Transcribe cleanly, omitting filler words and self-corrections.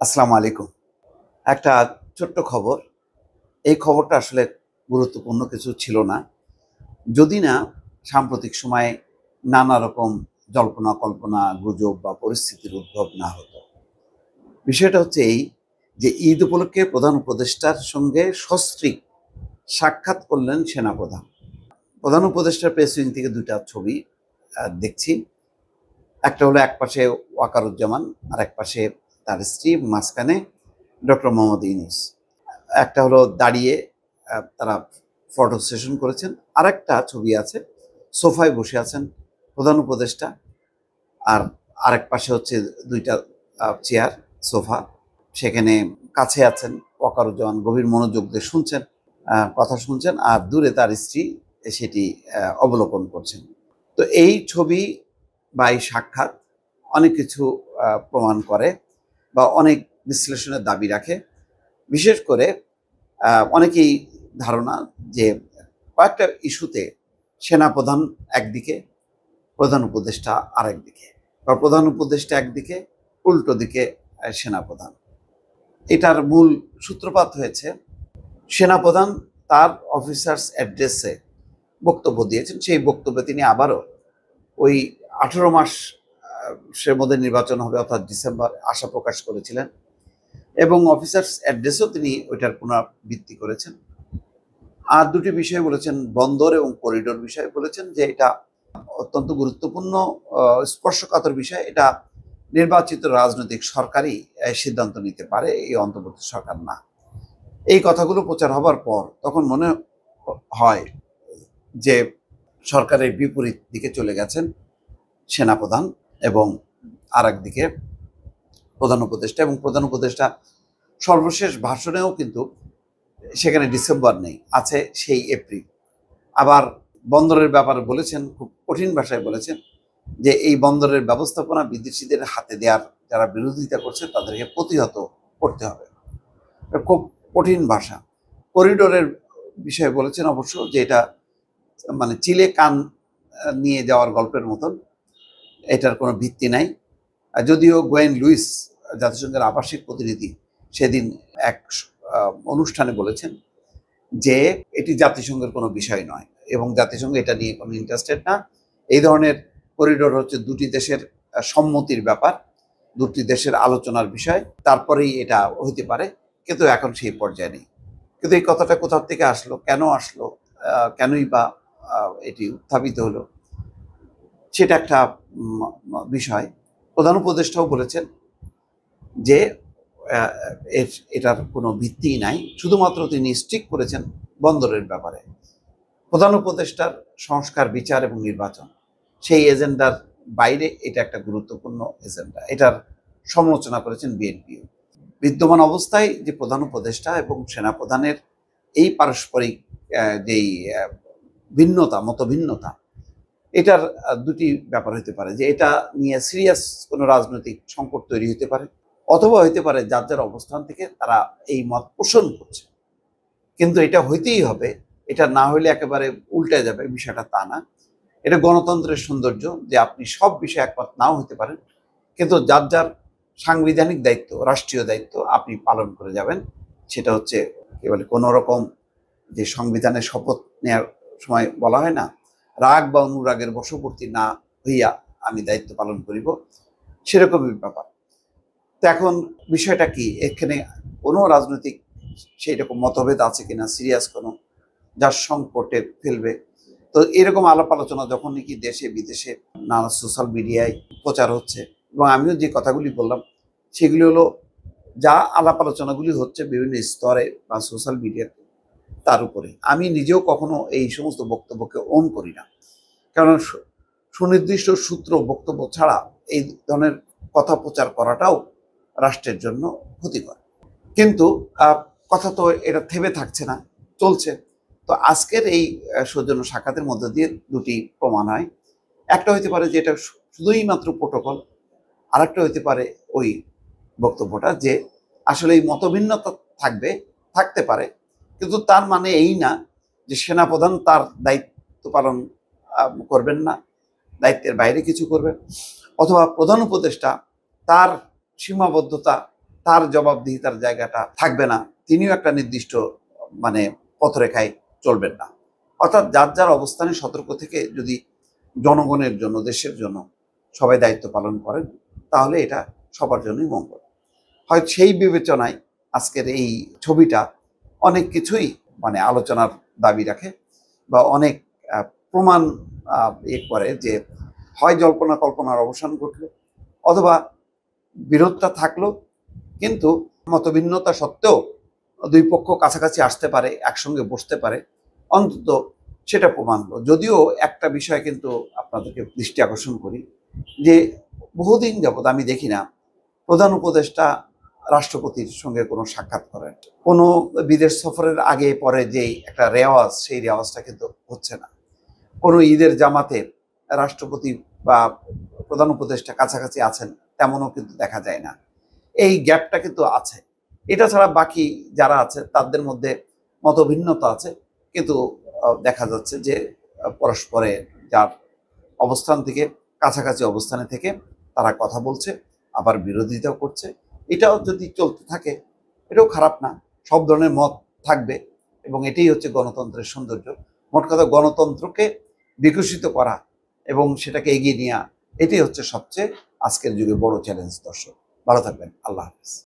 আসসালামু আলাইকুম। একটা ছোট্ট খবর। এই খবরটা আসলে গুরুত্বপূর্ণ কিছু ছিল না। যদি না সাম্প্রতিক সময়ে নানা রকম জল্পনা কল্পনা, গুজব বা পরিস্থিতির উদ্ভব না হতো। বিষয়টা হচ্ছে এই যে ঈদ উপলক্ষে প্রধান উপদেষ্টার সঙ্গে সস্ত্রীক সাক্ষাৎ করলেন সেনাপ্রধান। প্রধান উপদেষ্টার প্রেস উইং থেকে ২ টা ছবি দেখছি। একটা হলো একপাশে ওয়াকারুজ্জামান আর একপাশে তার স্ত্রী, মাঝখানে ডক্টর মোহাম্মদ ইউনূস। একটা হলো দাঁড়িয়ে তারা ফটো সেশন করেছেন। আরেকটা ছবি আছে, সোফায় বসে আছেন প্রধান উপদেষ্টা, আর আরেক পাশে হচ্ছে ২ টা চেয়ার, সোফা। সেখানে কাছে আছেন ওয়াকারুজ্জামান, গভীর মনোযোগ দিয়ে শুনছেন, কথা শুনছেন, আর দূরে তার স্ত্রী সেটি অবলোকন করছেন। তো এই ছবি বা এই সাক্ষাৎ অনেক কিছু প্রমাণ করে বা অনেক বিশ্লেষণের দাবি রাখে। বিশেষ করে অনেকেই ধারণা যে কয়েকটা ইস্যুতে সেনাপ্রধান একদিকে, প্রধান উপদেষ্টা আরেকদিকে, বা প্রধান উপদেষ্টা একদিকে, উল্টো দিকে সেনাপ্রধান। এটার মূল সূত্রপাত হয়েছে সেনাপ্রধান তার অফিসার্স অ্যাড্রেসে বক্তব্য দিয়েছেন। সেই বক্তব্যে তিনি আবারও ওই 18 মাস সের মধ্যে নির্বাচন হবে অর্থাৎ ডিসেম্বর আশা প্রকাশ করেছিলেন, এবং অফিসার্স অ্যাড্রেসও তিনি ওইটার পুনরাবৃত্তি করেছেন। আর দুটি বিষয় বলেছেন, বন্দর এবং করিডোর বিষয়ে বলেছেন যে এটা অত্যন্ত গুরুত্বপূর্ণ, স্পর্শকাতর বিষয়। এটা নির্বাচিত রাজনৈতিক সরকারই সিদ্ধান্ত নিতে পারে, এই অন্তর্বর্তী সরকার না। এই কথাগুলো প্রচার হবার পর তখন মনে হয় যে সরকারের বিপরীত দিকে চলে গেছেন সেনাপ্রধান, এবং আর একদিকে প্রধান উপদেষ্টা। এবং প্রধান উপদেষ্টা সর্বশেষ ভাষণেও কিন্তু সেখানে ডিসেম্বর নেই, আছে সেই এপ্রিল। আবার বন্দরের ব্যাপারে বলেছেন, খুব কঠিন ভাষায় বলেছেন যে এই বন্দরের ব্যবস্থাপনা বিদেশিদের হাতে দেওয়ার যারা বিরোধিতা করছে তাদেরকে প্রতিহত করতে হবে। খুব কঠিন ভাষা। করিডোরের বিষয়ে বলেছেন অবশ্য যে এটা মানে চিলে কান নিয়ে যাওয়ার গল্পের মতন, এটার কোনো ভিত্তি নাই। যদিও গোয়েন লুইস, জাতিসংঘের আবাসিক প্রতিনিধি, সেদিন এক অনুষ্ঠানে বলেছেন যে এটি জাতিসংঘের কোনো বিষয় নয় এবং জাতিসংঘ এটা নিয়ে কোনো ইন্টারেস্টেড না। এই ধরনের করিডোর হচ্ছে দুটি দেশের সম্মতির ব্যাপার, দুটি দেশের আলোচনার বিষয়, তারপরেই এটা হইতে পারে, কিন্তু এখন সেই পর্যায়ে নেই। কিন্তু এই কথাটা কোথা থেকে আসলো, কেন আসলো, কেনই বা এটি উত্থাপিত হলো, সেটা একটা বিষয়। প্রধান উপদেষ্টাও বলেছেন যে এটার কোনো ভিত্তি নাই, শুধুমাত্র তিনি স্ট্রিক করেছেন বন্দরের ব্যাপারে। প্রধান উপদেষ্টার সংস্কার, বিচার এবং নির্বাচন, সেই এজেন্ডার বাইরে এটা একটা গুরুত্বপূর্ণ এজেন্ডা, এটার সমালোচনা করেছেন বিএনপিও। বিদ্যমান অবস্থায় যে প্রধান উপদেষ্টা এবং সেনাপ্রধানের এই পারস্পরিক যেই ভিন্নতা, মতভিন্নতা, এটার দুটি ব্যাপার হতে পারে যে এটা নিয়ে সিরিয়াস কোনো রাজনৈতিক সংকট তৈরি হতে পারে, অথবা হইতে পারে যার যার অবস্থান থেকে তারা এই মত পোষণ করছে। কিন্তু এটা হইতেই হবে, এটা না হইলে একেবারে উল্টে যাবে, বিষয়টা তা না। এটা গণতন্ত্রের সৌন্দর্য যে আপনি সব বিষয়ে একমত নাও হতে পারেন, কিন্তু যার যার সাংবিধানিক দায়িত্ব, রাষ্ট্রীয় দায়িত্ব আপনি পালন করে যাবেন। সেটা হচ্ছে কি বলে, কোনো রকম যে সংবিধানের শপথ নেওয়ার সময় বলা হয় না, রাগ বা অনুরাগের বশবর্তী না হইয়া আমি দায়িত্ব পালন করিব, সেরকমই ব্যাপার। তো এখন বিষয়টা কি, এখানে কোনো রাজনৈতিক সেই রকম মতভেদ আছে কিনা, সিরিয়াস কোনো যার সংকটে ফেলবে। তো এরকম আলাপ আলোচনা যখন নাকি দেশে বিদেশে নানা সোশ্যাল মিডিয়ায় প্রচার হচ্ছে, এবং আমিও যে কথাগুলি বললাম সেগুলি হলো যা আলাপ আলোচনাগুলি হচ্ছে বিভিন্ন স্তরে বা সোশ্যাল মিডিয়াতে, তার উপরে আমি নিজেও কখনো এই সমস্ত বক্তব্যকে ওন করি না, কারণ সুনির্দিষ্ট সূত্র বক্তব্য ছাড়া এই ধরনের কথা প্রচার করাটাও রাষ্ট্রের জন্য ক্ষতিকর। কিন্তু কথা তো এটা থেমে থাকছে না, চলছে। তো আজকের এই সৌজন্য সাক্ষাতের মধ্যে দিয়ে দুটি প্রমাণ হয়। একটা হইতে পারে যে এটা শুধুই মাত্র প্রোটোকল, আর একটা হইতে পারে ওই বক্তব্যটা যে আসলে এই মতভিন্নতা থাকতে পারে, কিন্তু তার মানে এই না যে সেনাপ্রধান তার দায়িত্ব পালন করবেন না, দায়িত্বের বাইরে কিছু করবেন, অথবা প্রধান উপদেষ্টা তার সীমাবদ্ধতা, তার জবাবদিহিতার জায়গাটা থাকবে না, তিনিও একটা নির্দিষ্ট মানে পথরেখায় চলবেন না। অর্থাৎ যার যার অবস্থানে সতর্ক থেকে যদি জনগণের জন্য, দেশের জন্য সবাই দায়িত্ব পালন করেন, তাহলে এটা সবার জন্যই মঙ্গল। হয়তো সেই বিবেচনায় আজকের এই ছবিটা অনেক কিছুই মানে আলোচনার দাবি রাখে বা অনেক প্রমাণ করে যে হয় জল্পনা কল্পনার অবসান ঘটলো, অথবা বিরোধটা থাকলো কিন্তু মতভিন্নতা সত্ত্বেও দুই পক্ষ কাছাকাছি আসতে পারে, একসঙ্গে বসতে পারে, অন্তত সেটা প্রমাণ হলো। যদিও একটা বিষয় কিন্তু আপনাদেরকে দৃষ্টি আকর্ষণ করি যে বহুদিন যাবৎ আমি দেখি না প্রধান উপদেষ্টা রাষ্ট্রপতির সঙ্গে কোনো সাক্ষাৎ করেন। কোনো বিদেশ সফরের আগে পরে যেই একটা রেওয়াজ, সেই রেওয়াজটা কিন্তু হচ্ছে না। কোনো ঈদের জামাতে রাষ্ট্রপতি বা প্রধান উপদেষ্টা কাছাকাছি আছেন তেমনও কিন্তু দেখা যায় না। এই গ্যাপটা কিন্তু আছে। এটা ছাড়া বাকি যারা আছে তাদের মধ্যে মতভিন্নতা আছে, কিন্তু দেখা যাচ্ছে যে পরস্পরে যার অবস্থান থেকে কাছাকাছি অবস্থানে থেকে তারা কথা বলছে, আবার বিরোধিতাও করছে। এটাও যদি চলতে থাকে এটাও খারাপ না, সব ধরনের মত থাকবে এবং এটাই হচ্ছে গণতন্ত্রের সৌন্দর্য। মোট কথা গণতন্ত্রকে বিকশিত করা এবং সেটাকে এগিয়ে নেওয়া, এটাই হচ্ছে সবচেয়ে আজকের যুগে বড় চ্যালেঞ্জ। দর্শক ভালো থাকবেন, আল্লাহ হাফেজ।